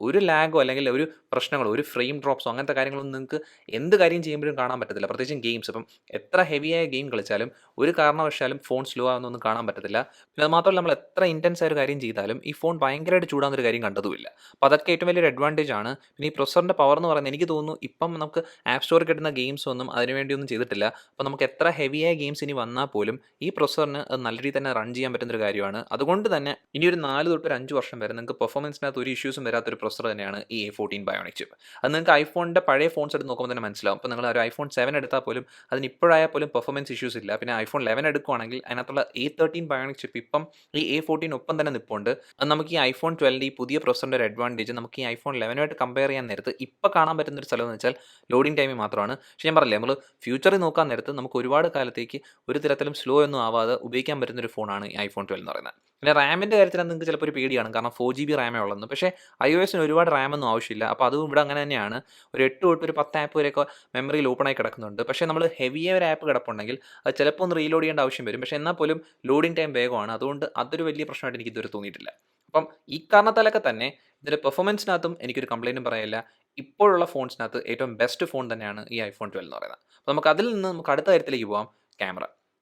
ഒരു ലാഗോ അല്ലെങ്കിൽ ഒരു പ്രശ്നങ്ങളോ ഒരു ഫ്രെയിം ഡ്രോപ്സോ അങ്ങനത്തെ കാര്യങ്ങളൊന്നും നിങ്ങൾക്ക് എന്ത് കാര്യം ചെയ്യുമ്പോഴും കാണാൻ പറ്റത്തില്ല. പ്രത്യേകിച്ചും ഗെയിംസ്, ഇപ്പം എത്ര ഹെവിയായ ഗെയിം കളിച്ചാലും ഒരു കാരണവശാലും ഫോൺ സ്ലോ ആവുന്നൊന്നും കാണാൻ പറ്റത്തില്ല. പിന്നെ അത് മാത്രമല്ല നമ്മൾ എത്ര ഇൻറ്റൻസ് ആയ ഒരു കാര്യം ചെയ്താലും ഈ ഫോൺ ഭയങ്കരമായിട്ട് ചൂടാകുന്നൊരു കാര്യം കണ്ടതുമില്ല. അപ്പോൾ അതൊക്കെ ഏറ്റവും വലിയൊരു അഡ്വാൻറ്റേജ് ആണ്. പിന്നെ ഈ പ്രൊസറിൻ്റെ പവർ എന്ന് പറയുന്നത് എനിക്ക് തോന്നുന്നു ഇപ്പം നമുക്ക് ആപ്പ് സ്റ്റോറിൽ കിട്ടുന്ന ഗെയിംസ് ഒന്നും അതിനുവേണ്ടിയൊന്നും ചെയ്തിട്ടില്ല. അപ്പോൾ നമുക്ക് എത്ര ഹെവിയായ ഗെയിംസ് ഇനി വന്നാൽ പോലും ഈ പ്രൊസറിന് അത് നല്ല രീതിയിൽ തന്നെ റൺ ചെയ്യാൻ പറ്റുന്നൊരു കാര്യമാണ്. അതുകൊണ്ട് തന്നെ ഇനി ഒരു 4 തൊട്ട് ഒരു 5 വർഷം വരെ നിങ്ങൾക്ക് പെർഫോമൻസിനകത്ത് ഒരു ഇഷ്യൂസും വരാത്തൊരു പ്രൊസസ്സർ തന്നെയാണ് ഈ A14 ബയോണിക് ചിപ്പ്. അത് നിങ്ങൾക്ക് ഐഫോണിൻ്റെ പഴയ ഫോൺസ് എടുത്ത് നോക്കുമ്പോൾ തന്നെ മനസ്സിലാവും. ഇപ്പോൾ നിങ്ങൾ ഒരു iPhone 7 എടുത്താൽ പോലും അതിന് ഇപ്പോഴായാൽ പോലും പെർഫോമൻസ് ഇഷ്യൂസ് ഇല്ല. പിന്നെ iPhone 11 എടുക്കുകയാണെങ്കിൽ അതിനകത്തുള്ള A13 ബയോണിക് ചിപ്പ് ഇപ്പം ഈ A14 ഒപ്പം തന്നെ നിൽപ്പുണ്ട്. അത് നമുക്ക് ഈ iPhone 12 ഈ പുതിയ പ്രൊസസ്സറിൻ്റെ ഒരു അഡ്വാൻറ്റേജ് നമുക്ക് ഈ iPhone 11 കമ്പയർ ചെയ്യാൻ നേരത്ത് ഇപ്പോൾ കാണാൻ പറ്റുന്ന ഒരു സ്ഥലം എന്ന് വെച്ചാൽ ലോഡിംഗ് ടൈമിൽ മാത്രമാണ്. പക്ഷേ ഞാൻ പറഞ്ഞില്ലേ, നമ്മൾ ഫ്യൂച്ചറിൽ നോക്കാൻ നേരത്ത് നമുക്ക് ഒരുപാട് കാലത്തേക്ക് ഒരു തരത്തിലും സ്ലോ ഒന്നും ആവാതെ ഉപയോഗിക്കാൻ പറ്റുന്ന ഒരു ഫോണാണ് ഈ iPhone 12 എന്ന് പറയുന്നത്. പിന്നെ റാമിൻ്റെ കാര്യത്തിൽ നിങ്ങൾക്ക് ചിലപ്പോൾ ഒരു പേടിയാണ്, കാരണം 4GB റാമേ ഉള്ളതെന്ന്. പക്ഷേ iOSന് ഒരുപാട് റാമൊന്നും ആവശ്യമില്ല. അപ്പോൾ അതും ഇവിടെ അങ്ങനെ തന്നെയാണ്. ഒരു 8 തൊട്ട് ഒരു 10 ആപ്പ് വരെയൊക്കെ മെമ്മറിയിൽ ഓപ്പണായി കിടക്കുന്നുണ്ട്. പക്ഷേ നമ്മൾ ഹെവിയായ ഒരു ആപ്പ് കിടപ്പുണ്ടെങ്കിൽ അത് ചിലപ്പോൾ ഒന്ന് റീലോഡ് ചെയ്യേണ്ട ആവശ്യം വരും. പക്ഷേ എന്നാൽ പോലും ലോഡിംഗ് ടൈം വേഗമാണ്. അതുകൊണ്ട് അതൊരു വലിയ പ്രശ്നമായിട്ട് എനിക്ക് ഇതുവരെ തോന്നിയിട്ടില്ല. അപ്പം ഈ കാരണത്താലൊക്കെ തന്നെ ഇതിൻ്റെ പെർഫോമൻസിനകത്തും എനിക്കൊരു കംപ്ലയിൻറ്റും പറയില്ല. ഇപ്പോഴുള്ള ഫോൺസിനകത്ത് ഏറ്റവും ബെസ്റ്റ് ഫോൺ തന്നെയാണ് ഈ iPhone 12 എന്ന് പറയുന്നത്. അപ്പോൾ നമുക്ക് അതിൽ നിന്ന് നമുക്ക് അടുത്ത കാര്യത്തിലേക്ക് പോകാം.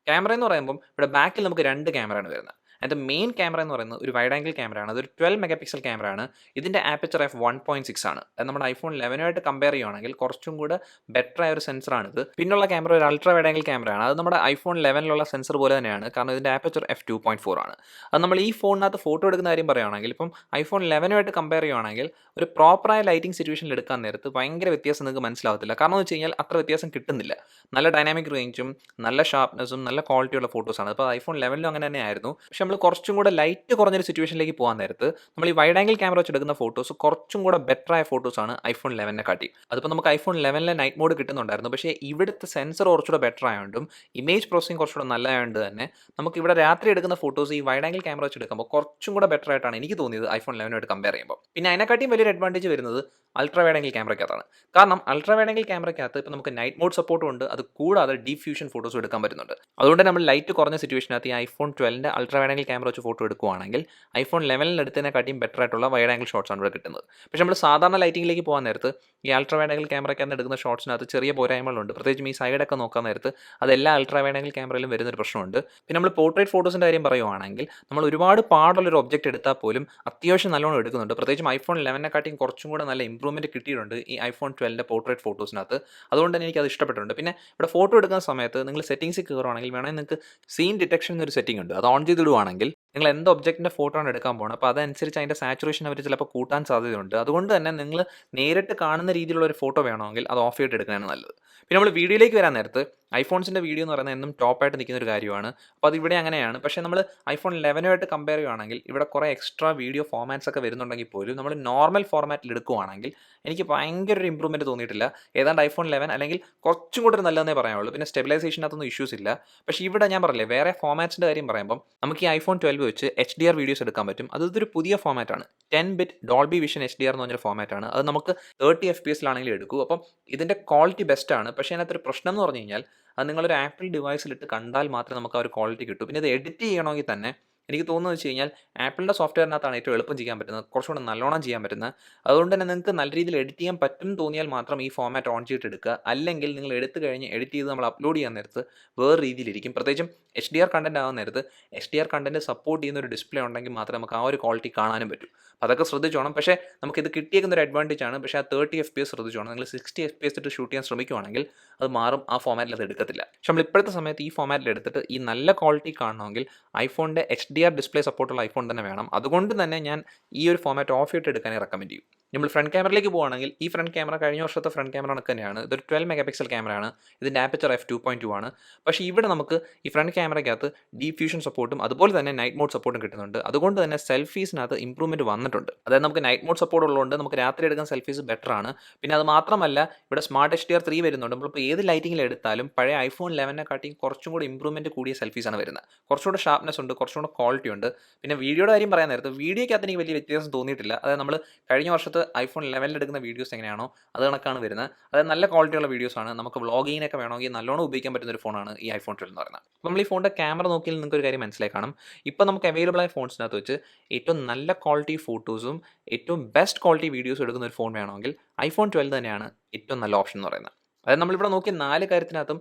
ക്യാമറ എന്ന് പറയുമ്പം ഇവിടെ ബാക്കിൽ നമുക്ക് 2 ക്യാമറയാണ് വരുന്നത്. അതിൻ്റെ മെയിൻ ക്യാമറ എന്ന് പറയുന്നത് ഒരു വൈഡ് ആംഗിൾ ക്യാമറയാണ്. അതൊരു 12 മെഗാ പിക്സൽ ക്യാമറയാണ്. ഇതിൻ്റെ ആപ്പച്ചർ f1.6 ആണ്. അത് നമ്മുടെ iPhone 11 കമ്പയർ ചെയ്യുകയാണെങ്കിൽ കുറച്ചും കൂടെ ബെറ്റർ ആയ ഒരു സെൻസറാണിത്. പിന്നുള്ള ക്യാമറ ഒരു അൾട്രാ വൈഡ് ആംഗിൾ ക്യാമറയാണ്. അത് നമ്മുടെ iPhone 11 സെൻസർ പോലെ തന്നെയാണ്, കാരണം ഇതിൻ്റെ ആപ്പച്ചർ f2.4 ആണ്. അത് നമ്മൾ ഈ ഫോണിനകത്ത് ഫോട്ടോ എടുക്കുന്ന കാര്യം പറയുകയാണെങ്കിൽ ഇപ്പം iPhone 11 കമ്പയർ ചെയ്യുകയാണെങ്കിൽ ഒരു പ്രോപ്പറായ ലൈറ്റിംഗ് സിറ്റുവേഷനിൽ എടുക്കാൻ നേരത്ത് ഭയങ്കര വ്യത്യാസം നിങ്ങൾക്ക് മനസ്സിലാവത്തില്ല. കാരണം എന്ന് വെച്ച് കഴിഞ്ഞാൽ അത്ര വ്യത്യാസം കിട്ടുന്നില്ല. നല്ല ഡൈനാമിക് റേഞ്ചും നല്ല ഷാർപ്നെസ്സും നല്ല ക്വാളിറ്റിയുള്ള ഫോട്ടോസാണ്. അപ്പോൾ iPhone 11 അങ്ങനെ തന്നെയായിരുന്നു. പക്ഷേ നമ്മൾ കുറച്ചും കൂടെ ലൈറ്റ് കുറഞ്ഞൊരു സിറ്റുവേഷനിലേക്ക് പോകാൻ നേരത്ത് നമ്മൾ ഈ വൈഡ് ആംഗിൾ ക്യാമറ വെച്ച് എടുക്കുന്ന ഫോട്ടോസ് കുറച്ചും കൂടെ ബെറ്റർ ആയ ഫോട്ടോസാണ് iPhone 11 കാട്ടി. അതിപ്പോൾ നമുക്ക് iPhone 11 നൈറ്റ് മോഡ് കിട്ടുന്നുണ്ടായിരുന്നു. പക്ഷേ ഇവിടുത്തെ സെൻസർ കുറച്ചുകൂടെ ബെറ്റർ ആയതുകൊണ്ടും ഇമേജ് പ്രോസസ്സിംഗ് കുറച്ചുകൂടെ നല്ലതായതുകൊണ്ട് തന്നെ നമുക്ക് ഇവിടെ രാത്രി എടുക്കുന്ന ഫോട്ടോസ് ഈ വൈഡ് ആംഗിൾ ക്യാമറ വെച്ച് എടുക്കുമ്പോൾ കുറച്ചും കൂടെ ബെറ്റർ ആയിട്ടാണ് എനിക്ക് തോന്നിയത് iPhone 11 കമ്പയർ ചെയ്യുമ്പോൾ. പിന്നെ അതിനെക്കാട്ടിയും വലിയൊരു അഡ്വാൻറ്റേജ് വരുന്നത് അൾട്രാ വൈഡ് ആംഗിൾ ക്യാമറയ്ക്കകത്താണ്. കാരണം അൾട്രാ വൈഡ് ആംഗിൾ ക്യാമറയ്ക്കകത്ത് ഇപ്പോൾ നമുക്ക് നൈറ്റ് മോഡ് സപ്പോർട്ടും ഉണ്ട്. അത് കൂടാതെ ഡീപ് ഫ്യൂഷൻ ഫോട്ടോസും എടുക്കാൻ പറ്റുന്നുണ്ട്. അതുകൊണ്ട് നമ്മൾ ലൈറ്റ് കുറഞ്ഞ സിറ്റുവേഷനകത്ത് ഈ iPhone 12 ultra wide angle camera വെച്ച് ഫോട്ടോ എടുക്കുകയാണെങ്കിൽ iPhone 11 എടുത്തതിനെക്കാട്ടിയും ബെറ്റർ ആയിട്ടുള്ള വൈഡ് ആംഗിൾ ഷോട്ട്സാണ് ഇവിടെ കിട്ടുന്നത്. പക്ഷേ നമ്മൾ സാധാരണ ലൈറ്റിംഗിലേക്ക് പോകാൻ നേരത്ത് ഈ അൾട്രാ വൈഡ് ആംഗിൾ ക്യാമറയ്ക്കകത്ത് എടുക്കുന്ന ഷോട്ട്സിനകത്ത് ചെറിയ പോരായ്മകളുണ്ട്. പ്രത്യേകിച്ചും ഈ സൈഡൊക്കെ നോക്കാൻ നേരത്ത് അതെല്ലാ അൾട്രാ വൈഡ് ആംഗിൾ ക്യാമറയിലും വരുന്നൊരു പ്രശ്നമുണ്ട്. പിന്നെ നമ്മൾ പോർട്രേറ്റ് ഫോട്ടോസിൻ്റെ കാര്യം പറയുവാണെങ്കിൽ നമ്മൾ ഒരുപാട് പാടുള്ളൊരു ഒബ്ജക്റ്റ് എടുത്താൽ പോലും അത്യാവശ്യം നല്ലോണം എടുക്കുന്നുണ്ട്. പ്രത്യേകിച്ചും iPhone 11 കുറച്ചും കൂടെ നല്ല ഇമ്പ്രൂവ്മെൻറ്റ് കിട്ടിയിട്ടുണ്ട് ഈ iPhone 12 പോർട്രേറ്റ് ഫോട്ടോസിനകത്ത്. അതുകൊണ്ട് തന്നെ എനിക്കത് ഇഷ്ടപ്പെട്ടിട്ടുണ്ട്. പിന്നെ ഇവിടെ ഫോട്ടോ എടുക്കുന്ന സമയത്ത് നിങ്ങൾ സെറ്റിംഗ്സിൽ കയറുവാണെങ്കിൽ വേണമെങ്കിൽ നിങ്ങൾക്ക് സീൻ ഡിറ്റക്ഷൻ എന്നൊരു സെറ്റിംഗ് ഉണ്ട്. അത് ഓൺ ചെയ്തിടുവാണെങ്കിൽ നിങ്ങൾ എന്ത് ഒബ്ജക്റ്റിൻ്റെ ഫോട്ടോ ആണ് എടുക്കാൻ പോകുന്നത്, അപ്പോൾ അതനുസരിച്ച് അതിൻ്റെ സാച്ചുറേഷൻ അവർ ചിലപ്പോൾ കൂട്ടാൻ സാധ്യതയുണ്ട്. അതുകൊണ്ട് തന്നെ നിങ്ങൾ നേരിട്ട് കാണുന്ന രീതിയിലുള്ള ഒരു ഫോട്ടോ വേണമെങ്കിൽ അത് ഓഫ് ചെയ്തിട്ട് എടുക്കുന്നതാണ് നല്ലത്. പിന്നെ നമ്മൾ വീഡിയോയിലേക്ക് വരാൻ നേരത്ത് ഐഫോൺസിൻ്റെ വീഡിയോ എന്ന് പറയുന്നത് എന്നും ടോപ്പായിട്ട് നിൽക്കുന്ന ഒരു കാര്യമാണ്. അപ്പോൾ അത് ഇവിടെ അങ്ങനെയാണ്. പക്ഷേ നമ്മൾ iPhone 11 കമ്പയർ ചെയ്യുകയാണെങ്കിൽ ഇവിടെ കുറേ എക്സ്ട്രാ വീഡിയോ ഫോമാറ്റ്സ് ഒക്കെ വരുന്നുണ്ടെങ്കിൽ പോലും നമ്മൾ നോർമൽ ഫോർമാറ്റിൽ എടുക്കുകയാണെങ്കിൽ എനിക്ക് ഭയങ്കര ഒരു ഇമ്പ്രൂവ്മെൻറ്റ് തോന്നിയിട്ടില്ല. ഏതാണ്ട് iPhone 11 അല്ലെങ്കിൽ കുറച്ചും കൂടെ ഒരു നല്ലതെന്നേ പറയാനുള്ളൂ. പിന്നെ സ്റ്റെബിലൈസേഷനകത്തൊന്നും ഇഷ്യൂസ് ഇല്ല. പക്ഷേ ഇവിടെ ഞാൻ പറഞ്ഞില്ലേ, വേറെ ഫോമാറ്റ്സിൻ്റെ കാര്യം പറയുമ്പം നമുക്ക് ഈ iPhone 12 വെച്ച് HDR വീഡിയോസ് എടുക്കാൻ പറ്റും. അതൊരു പുതിയ ഫോമാറ്റാണ്. 10-bit ഡോൾബി വിഷൻ HDR എന്ന് പറഞ്ഞൊരു ഫോമാറ്റാണ്. അത് നമുക്ക് 30 FPS എടുക്കൂ. അപ്പം ഇതിൻ്റെ ക്വാളിറ്റി ബെസ്റ്റാണ്. പക്ഷേ അതിനകത്തൊരു പ്രശ്നം എന്ന് പറഞ്ഞു കഴിഞ്ഞാൽ അത് നിങ്ങളൊരു ആപ്പിൾ ഡിവൈസിലിട്ട് കണ്ടാൽ മാത്രമേ നമുക്ക് ആ ഒരു ക്വാളിറ്റി കിട്ടൂ. പിന്നെ ഇത് എഡിറ്റ് ചെയ്യണമെങ്കിൽ തന്നെ എനിക്ക് തോന്നുന്നത് വെച്ച് കഴിഞ്ഞാൽ ആപ്പിളിൻ്റെ സോഫ്റ്റ്വെയറിനകത്താണ് ഏറ്റവും എളുപ്പം ചെയ്യാൻ പറ്റുന്നത്, കുറച്ചുകൂടെ നല്ലോണം ചെയ്യാൻ പറ്റുന്നത്. അതുകൊണ്ട് തന്നെ നിങ്ങൾക്ക് നല്ല രീതിയിൽ എഡിറ്റ് ചെയ്യാൻ പറ്റും തോന്നിയാൽ മാത്രം ഈ ഫോമാറ്റ് ഓൺ ചെയ്തിട്ട് എടുക്കുക. അല്ലെങ്കിൽ നിങ്ങൾ എടുത്തു കഴിഞ്ഞ് എഡിറ്റ് ചെയ്ത് നമ്മൾ അപ്ലോഡ് ചെയ്യാൻ നേരത്ത് വേറെ രീതിയിലിരിക്കും. പ്രത്യേകിച്ചും HDR കണ്ടൻറ് ആകുന്ന നേരത്ത് HDR കണ്ടൻറ് സപ്പോർട്ട് ചെയ്യുന്ന ഒരു ഡിസ്പ്ലേ ഉണ്ടെങ്കിൽ മാത്രമേ നമുക്ക് ആ ഒരു ക്വാളിറ്റി കാണാനും പറ്റൂ. അപ്പോൾ അതൊക്കെ ശ്രദ്ധിച്ചോണം. പക്ഷേ നമുക്കിത് കിട്ടിയേക്കുന്ന ഒരു അഡ്വാൻറ്റേജ് ആണ്. പക്ഷേ ആ 30 FPS ശ്രദ്ധിച്ചോണം. നിങ്ങൾ 60 FPS ഇട്ട് ഷൂട്ട് ചെയ്യാൻ ശ്രമിക്കുവാണെങ്കിൽ അത് മാറും. ആ ഫോമാറ്റിൽ അത് എടുക്കത്തില്ല. പക്ഷേ നമ്മൾ ഇപ്പോഴത്തെ സമയത്ത് ഈ ഫോമാറ്റിൽ എടുത്തിട്ട് ഈ നല്ല ക്വാളിറ്റി കാണണമെങ്കിൽ ഐഫോണിൻ്റെ HDR ഡിസ്പ്ലേ സപ്പോർട്ടുള്ള ഐഫോൺ തന്നെ വേണം. അതുകൊണ്ട് തന്നെ ഞാൻ ഈ ഒരു ഫോമാറ്റ് ഓഫ് ചെയ്തിട്ട് എടുക്കാനേ റെക്കമെൻഡ് ചെയ്യും. നമ്മൾ ഫ്രണ്ട് ക്യാമറയിലേക്ക് പോകുകയാണെങ്കിൽ ഈ ഫ്രണ്ട് ക്യാമറ കഴിഞ്ഞ വർഷത്തെ ഫ്രണ്ട് ക്യാമറ കണക്ക് തന്നെയാണ്. ഇതൊരു 12 മെഗാ പിക്സൽ ക്യാമറയാണ്. ഇതിൻ്റെ ആപ്പച്ചർ f2.2 ആണ്. പക്ഷേ ഇവിടെ നമുക്ക് ഈ ഫ്രണ്ട് ക്യാമറയ്ക്കകത്ത് ഡീപ് ഫ്യൂഷൻ സപ്പോർട്ടും അതുപോലെ തന്നെ നൈറ്റ് മോഡ് സപ്പോർട്ടും കിട്ടുന്നുണ്ട്. അതുകൊണ്ട് തന്നെ സെൽഫീസിനകത്ത് ഇമ്പ്രൂവ്മെൻറ്റ് വന്നിട്ടുണ്ട്. അതായത് നമുക്ക് നൈറ്റ് മോഡ് സപ്പോർട്ട് ഉള്ളതുകൊണ്ട് നമുക്ക് രാത്രി എടുക്കുന്ന സെൽഫീസ് ബെറ്റർ ആണ്. പിന്നെ അത് മാത്രമല്ല ഇവിടെ സ്മാർട്ട് HDR 3 വരുന്നുണ്ട്. നമ്മളിപ്പോൾ ഏത് ലൈറ്റിങ്ങിൽ എടുത്താലും പഴയ iPhone 11 കുറച്ചും കൂടി ഇമ്പ്രൂവ്മെൻറ്റ് കൂടിയ സെൽഫീസാണ് വരുന്നത്. കുറച്ചുകൂടെ ഷാർപ്നെസ് ഉണ്ട്, കുറച്ചുകൂടെ ക്വാളിറ്റി ഉണ്ട്. പിന്നെ വീഡിയോയുടെ കാര്യം പറയാൻ നേരത്ത് വീഡിയോയ്ക്കകത്ത് എനിക്ക് വലിയ വ്യത്യാസം തോന്നിയിട്ടില്ല. അതായത് നമ്മൾ കഴിഞ്ഞ വർഷത്തെ iPhone 11 എടുക്കുന്ന വീഡിയോസ് എങ്ങനെയാണോ അത് കണക്കാണ് വരുന്നത്. അതായത് നല്ല ക്വാളിറ്റിയുള്ള വീഡിയോസാണ്. നമുക്ക് വ്ളോഗിങ്ങിനൊക്കെ വേണമെങ്കിൽ നല്ലോണം ഉപയോഗിക്കാൻ പറ്റുന്ന ഒരു ഫോണാണ് ഈ iPhone 12 എന്ന് പറയുന്നത്. അപ്പോൾ നമ്മൾ ഈ ഫോണിൻ്റെ ക്യാമറ നോക്കിയാൽ നിങ്ങൾക്ക് ഒരു കാര്യം മനസ്സിലായി കാണും. ഇപ്പോൾ നമുക്ക് അവൈലബിൾ ആയ ഫോൺസിനകത്ത് വെച്ച് ഏറ്റവും നല്ല ക്വാളിറ്റി ഫോട്ടോസും ഏറ്റവും ബെസ്റ്റ് ക്വാളിറ്റി വീഡിയോസും എടുക്കുന്ന ഒരു ഫോൺ വേണമെങ്കിൽ iPhone 12 തന്നെയാണ് ഏറ്റവും നല്ല ഓപ്ഷൻ എന്ന് പറയുന്നത്. അതായത് നമ്മളിവിടെ നോക്കിയ 4 കാര്യത്തിനകത്തും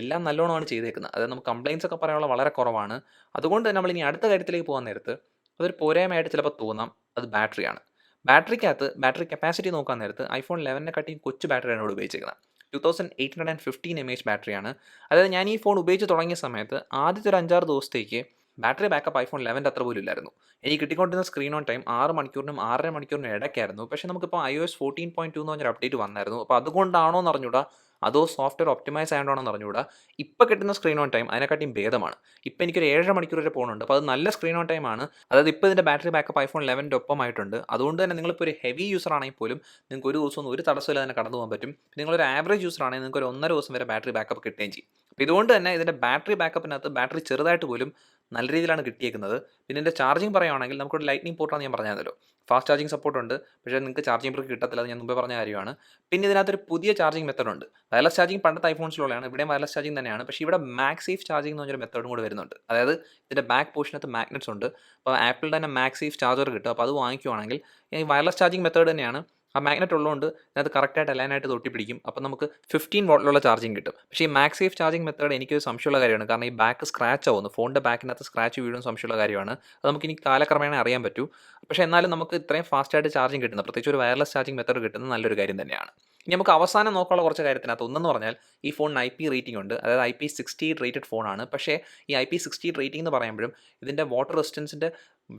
എല്ലാം നല്ലോണമാണ് ചെയ്തേക്കുന്നത്. അതായത് നമുക്ക് കംപ്ലയിൻസ് ഒക്കെ പറയാനുള്ള വളരെ കുറവാണ്. അതുകൊണ്ട് തന്നെ നമ്മൾ ഇനി അടുത്ത കാര്യത്തിലേക്ക് പോകാൻ നേരത്ത് അതൊരു പോരായ്മയായിട്ട് ചിലപ്പോൾ തോന്നാം. അത് ബാറ്ററിയാണ്. ബാറ്ററി കപ്പാസിറ്റി നോക്കാൻ നേരത്ത് iPhone 11 കൊച്ചു ബാറ്ററിയാണ് ഇവിടെ ഉപയോഗിച്ചിരിക്കുന്നത്. 2815 mAh ബാറ്ററിയാണ്. അതായത് ഞാൻ ഈ ഫോൺ ഉപയോഗിച്ച് തുടങ്ങിയ സമയത്ത് ആദ്യത്തെ ഒരു 5-6 ദിവസത്തേക്ക് ബാറ്ററി ബാക്കപ്പ് ഐഫോൺ 11 അത്ര പോലും ഇല്ലായിരുന്നു. എനിക്ക് കിട്ടിക്കൊണ്ടിരുന്ന സ്ക്രീൻ ഓൺ ടൈം 6 മണിക്കൂറിനും 6.5 മണിക്കൂറിനും ഇടയ്ക്കായിരുന്നു. പക്ഷേ നമുക്കിപ്പോൾ iOS 14.2 എന്ന് പറഞ്ഞൊരു അപ്ഡേറ്റ് വന്നായിരുന്നു. അപ്പോൾ അതുകൊണ്ടാണോ എന്ന് അറിഞ്ഞൂടാ, അതോ സോഫ്റ്റ്വെയർ ഒപ്റ്റിമൈസ് ആയതുകൊണ്ടാണോ എന്ന് അറിഞ്ഞൂടാ, ഇപ്പോൾ കിട്ടുന്ന സ്ക്രീൻ ഓൺ ടൈം അതിനെക്കാട്ടിയും ഭേദമാണ്. ഇപ്പോൾ എനിക്കൊരു 7.5 മണിക്കൂർ വരെ പോകുന്നുണ്ട്. അപ്പോൾ അത് നല്ല സ്ക്രീൻ ഓൺ ടൈം ആണ്. അതായത് ഇപ്പോൾ ഇതിൻ്റെ ബാറ്ററി ബാക്കപ്പ് ഐഫോൺ 11ൻ്റെ ഒപ്പമായിട്ടുണ്ട്. അതുകൊണ്ട് തന്നെ നിങ്ങളിപ്പോൾ ഒരു ഹെവി യൂസർ ആണെങ്കിൽ പോലും നിങ്ങൾക്ക് ഒരു ദിവസം ഒരു തടസ്സമില്ലാതെ തന്നെ കടന്നു പോകാൻ പറ്റും. നിങ്ങളൊരു ആവറേജ് യൂസർ ആണെങ്കിൽ നിങ്ങൾക്ക് ഒരു 1.5 ദിവസം വരെ ബാറ്ററി ബാക്കപ്പ് കിട്ടുകയും ചെയ്യും. അപ്പോൾ ഇതുകൊണ്ട് തന്നെ ഇതിൻ്റെ ബാറ്ററി ബാക്കപ്പിനകത്ത് ബാറ്ററി ചെറുതായിട്ട് പോലും നല്ല രീതിയിലാണ് കിട്ടിയേക്കുന്നത്. പിന്നെ ഇതിൻ്റെ ചാർജിങ് പറയുകയാണെങ്കിൽ നമുക്കൊരു ലൈറ്റ്നിങ് പോർട്ടാണ് ഞാൻ പറഞ്ഞല്ലോ. ഫാസ്റ്റ് ചാർജിങ് സപ്പോർട്ട് ഉണ്ട്, പക്ഷേ നിങ്ങൾക്ക് ചാർജിങ് ബ്രേക്ക് കിട്ടത്തില്ല, അത് ഞാൻ മുമ്പേ പറഞ്ഞ കാര്യമാണ്. പിന്നെ ഇതിനകത്തൊരു പുതിയ ചാർജിങ് മെത്തേഡ് ഉണ്ട്. വയർലെസ് ചാർജിങ് പണ്ടത്തെ ഐഫോൺസിലുള്ളതാണ്, ഇവിടെയും വയർലെസ് ചാർജിങ് തന്നെയാണ്. പക്ഷേ ഇവിടെ മാക്സേഫ് ചാർജിങ് എന്ന് പറഞ്ഞൊരു മെത്തേഡും കൂടെ വരുന്നുണ്ട്. അതായത് ഇതിൻ്റെ ബാക്ക് പോർഷനകത്ത് മാഗ്നറ്റ്സ് ഉണ്ട്. അപ്പോൾ ആപ്പിളിൻ്റെ തന്നെ മാക്സേഫ് ചാർജർ കിട്ടും. അപ്പോൾ അത് വാങ്ങിക്കുവാണെങ്കിൽ ഈ വയർലെസ് ചാർജിങ് മെത്തേഡ് തന്നെയാണ്. ആ മാഗ്നറ്റ് ഉള്ളതുകൊണ്ട് ഇതിനകത്ത് കറക്റ്റായിട്ട് അലൈനായിട്ട് തൊട്ടിപ്പിടിക്കും. അപ്പോൾ നമുക്ക് 15 വാട്ടിലുള്ള ചാർജിങ് കിട്ടും. പക്ഷേ ഈ മാക്സേഫ് ചാർജിങ് മെത്തേഡ് എനിക്കൊരു സംശയമുള്ള കാര്യമാണ്. കാരണം ഈ ബാക്ക് സ്ക്രാച്ച് ആവുന്നു, ഫോണിൻ്റെ ബാക്കിനകത്ത് സ്ക്രാച്ച് വീഴും സംശയമുള്ള കാര്യമാണ്. അത് നമുക്കിനി കാലക്രമേണ അറിയാൻ പറ്റൂ. പക്ഷേ എന്നാലും നമുക്ക് ഇത്രയും ഫാസ്റ്റായിട്ട് ചാർജിങ് കിട്ടുന്നത്, പ്രത്യേകിച്ച് ഒരു വയർലെസ് ചാർജിങ് മെത്തേഡ് കിട്ടുന്നത് നല്ലൊരു കാര്യം തന്നെയാണ്. ഇനി നമുക്ക് അവസാനം നോക്കാനുള്ള കുറച്ച് കാര്യത്തിനകത്ത് ഒന്നെന്ന് പറഞ്ഞാൽ ഈ ഫോണിന് IP റേറ്റിംഗ് ഉണ്ട്. അതായത് IP68 റേറ്റഡ് ഫോണാണ്. പക്ഷേ ഈ IP68 റേറ്റിംഗ് എന്ന് പറയുമ്പോഴും ഇതിൻ്റെ വാട്ടർ റെസിസ്റ്റൻസിൻ്റെ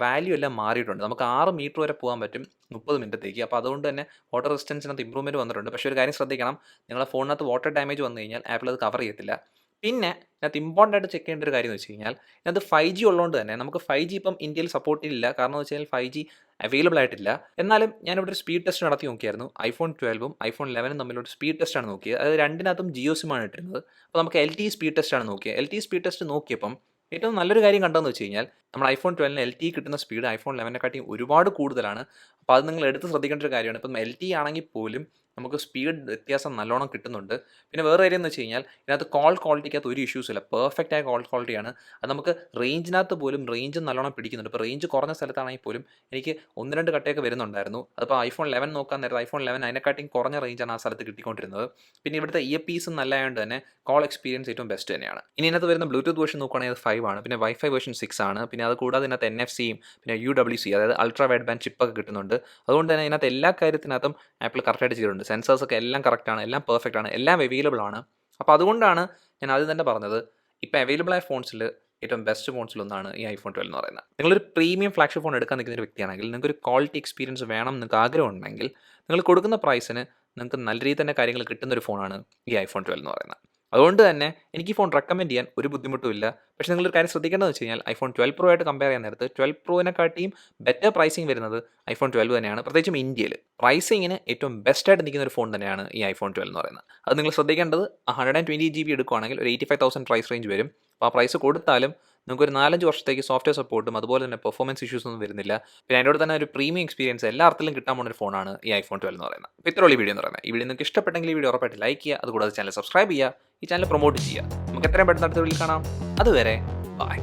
വാല്യൂ എല്ലാം മാറിയിട്ടുണ്ട്. നമുക്ക് 6 മീറ്റർ വരെ പോകാൻ പറ്റും 30 മിനിറ്റത്തേക്ക്. അപ്പോൾ അതുകൊണ്ട് തന്നെ വാട്ടർ റെസിസ്റ്റൻസിനകത്ത് ഇമ്പ്രൂവ്മെൻറ്റ് വന്നിട്ടുണ്ട്. പക്ഷേ ഒരു കാര്യം ശ്രദ്ധിക്കണം, നിങ്ങളുടെ ഫോണിനകത്ത് വാട്ടർ ഡാമേജ് വന്നു കഴിഞ്ഞാൽ ആപ്പിൾ അത് കവർ ചെയ്യത്തില്ല. പിന്നെ ഇതിനകത്ത് ഇമ്പോർട്ടൻ്റ് ആയിട്ട് ചെക്ക് ചെയ്യേണ്ട ഒരു കാര്യം എന്ന് വെച്ച് കഴിഞ്ഞാൽ ഇതിനകത്ത് 5G ഉള്ളതുകൊണ്ട് തന്നെ നമുക്ക് 5G ഇപ്പം ഇന്ത്യയിൽ സപ്പോർട്ട് ചെയ്യില്ല. കാരണം എന്ന് വെച്ച് കഴിഞ്ഞാൽ 5G അവൈലബിൾ ആയിട്ടില്ല. എന്നാലും ഞാനിവിടെ ഒരു സ്പീഡ് ടെസ്റ്റ് നടത്തി നോക്കിയായിരുന്നു. iPhone 12ഉം iPhone 11ഉം തമ്മിലൊരു സ്പീഡ് ടെസ്റ്റാണ് നോക്കിയത്. അതായത് രണ്ടിനകത്തും ജിയോ സിമാണ് ഇട്ടിരുന്നത്. അപ്പോൾ നമുക്ക് LTE സ്പീഡ് ടെസ്റ്റാണ് നോക്കിയത്. LTE സ്പീഡ് ടെസ്റ്റ് നോക്കിയപ്പം ഏറ്റവും നല്ലൊരു കാര്യം കണ്ടതെന്ന് വെച്ച് കഴിഞ്ഞാൽ നമ്മുടെ iPhone 12ന് LTE കിട്ടുന്ന സ്പീഡ് iPhone 11നെക്കാട്ടിയും ഒരുപാട് കൂടുതലാണ്. അപ്പോൾ അത് നിങ്ങൾ എടുത്ത് ശ്രദ്ധിക്കേണ്ട ഒരു കാര്യമാണ്. ഇപ്പം LTE ആണെങ്കിൽ പോലും നമുക്ക് സ്പീഡ് വ്യത്യാസം നല്ലോണം കിട്ടുന്നുണ്ട്. പിന്നെ വേറെ കാര്യം എന്ന് വെച്ച് കഴിഞ്ഞാൽ ഇതിനകത്ത് കോൾ ക്വാളിറ്റിക്കകത്ത് ഒരു ഇഷ്യൂസ് ഇല്ല, പെർഫെക്റ്റ് ആയ കോൾ ക്വാളിറ്റിയാണ്. അത് നമുക്ക് റേഞ്ചിനകത്ത് പോലും റേഞ്ച് നല്ലോണം പിടിക്കുന്നുണ്ട്. ഇപ്പോൾ റേഞ്ച് കുറഞ്ഞ സ്ഥലത്താണെങ്കിൽ പോലും എനിക്ക് 1-2 കട്ടയൊക്കെ വരുന്നുണ്ടായിരുന്നു. അതിപ്പോൾ iPhone 11 നോക്കാൻ നേരത്തെ iPhone 11 അതിനെക്കാട്ടിയും കുറഞ്ഞ റേഞ്ചാണ് ആ സ്ഥലത്ത് കിട്ടിക്കൊണ്ടിരുന്നത്. പിന്നെ ഇവിടുത്തെ ഇയർപീസും നല്ലതായതുകൊണ്ട് തന്നെ കോൾ എക്സ്പീരിയൻസ് ഏറ്റവും ബെസ്റ്റ് തന്നെയാണ്. ഇനി ഇതിനകത്ത് വരുന്ന ബ്ലൂടൂത്ത് വേർഷൻ നോക്കുകയാണെങ്കിൽ അത് 5 ആണ്. പിന്നെ വൈഫൈ വേർഷൻ 6 ആണ്. പിന്നെ അത് കൂടാതെ ഇതിനകത്ത് NFC-യും പിന്നെ UWC അതായത് അൾട്രാ വൈഡ് ബാൻഡ് ചിപ്പൊക്കെ കിട്ടുന്നുണ്ട്. അതുകൊണ്ട് തന്നെ ഇതിനകത്ത് എല്ലാ കാര്യത്തിനകത്തും ആപ്പിൾ കറക്റ്റായിട്ട് ചെയ്തിട്ടുണ്ട്. സെൻസേഴ്സൊക്കെ എല്ലാം കറക്റ്റാണ്, എല്ലാം പെർഫെക്റ്റ് ആണ്, എല്ലാം അവൈലബിൾ ആണ്. അപ്പോൾ അതുകൊണ്ടാണ് ഞാൻ ആദ്യം തന്നെ പറഞ്ഞത് ഇപ്പോൾ അവൈലബിൾ ആയ ഫോൺസിൽ ഏറ്റവും ബെസ്റ്റ് ഫോൺസിലൊന്നാണ് ഈ iPhone 12 എന്ന് പറയുന്നത്. നിങ്ങളൊരു പ്രീമിയം ഫ്ലാഗ്ഷിപ്പ് ഫോൺ എടുക്കാൻ നിൽക്കുന്ന ഒരു വ്യക്തിയാണെങ്കിൽ, നിങ്ങൾക്കൊരു ക്വാളിറ്റി എക്സ്പീരിയൻസ് വേണം നിങ്ങൾക്ക് ആഗ്രഹമുണ്ടെങ്കിൽ, നിങ്ങൾ കൊടുക്കുന്ന പ്രൈസിന് നിങ്ങൾക്ക് നല്ല രീതിയിൽ തന്നെ കാര്യങ്ങൾ കിട്ടുന്നൊരു ഫോണാണ് ഈ iPhone 12 എന്ന് പറയുന്നത്. അതുകൊണ്ട് തന്നെ എനിക്ക് ഈ ഫോൺ റെക്കമെൻഡ് ചെയ്യാൻ ഒരു ബുദ്ധിമുട്ടും ഇല്ല. പക്ഷേ നിങ്ങളൊരു കാര്യം ശ്രദ്ധിക്കേണ്ടതെന്ന് വെച്ച് കഴിഞ്ഞാൽ iPhone 12 Pro ആയിട്ട് കമ്പയർ ചെയ്യാൻ നേരത്ത് 12 Proനെക്കാട്ടിയും ബെറ്റർ പ്രൈസിങ് വരുന്നത് iPhone 12 തന്നെയാണ്. പ്രത്യേകിച്ചും ഇന്ത്യയിൽ പ്രൈസിങ്ങിന് ഏറ്റവും ബെസ്റ്റായിട്ട് നിൽക്കുന്ന ഒരു ഫോൺ തന്നെയാണ് ഈ iPhone 12 എന്ന് പറയുന്നത്. അത് നിങ്ങൾ ശ്രദ്ധിക്കേണ്ടത് 120GB എടുക്കുകയാണെങ്കിൽ ഒരു 85,000 പ്രൈസ് റേഞ്ച് വരും. അപ്പോൾ ആ പ്രൈസ് കൊടുത്താലും നമുക്കൊരു 4-5 വർഷത്തേക്ക് സോഫ്റ്റ്വെയർ സപ്പോർട്ടും അതുപോലെ തന്നെ പെർഫോമൻസ് ഇഷ്യൂസ് ഒന്നും വരുന്നില്ല. പിന്നെ അതിനോട് തന്നെ ഒരു പ്രീമിയം എക്സ്പീരിയൻസ് എല്ലാ അർത്ഥത്തിലും കിട്ടാൻ പോകുന്ന ഒരു ഫോണാണ് ഈ iPhone 12 എന്ന് പറയുന്നത്. അപ്പോൾ ഇത്രയുള്ള വീഡിയോ എന്ന് പറയുന്നത്. ഈ വീഡിയോ നിങ്ങൾക്ക് ഇഷ്ടപ്പെട്ടെങ്കിൽ ഈ വീഡിയോ ഉറപ്പായിട്ട് ലൈക്ക് ചെയ്യുക. അതുകൂടാതെ ചാനൽ സബ്സ്ക്രൈബ് ചെയ്യുക, ഈ ചാനൽ പ്രൊമോട്ട് ചെയ്യുക. നമുക്ക് എത്രയും പെട്ടെന്ന് അടുത്ത വീഡിയോയിൽ കാണാം. അതുവരെ ബൈ.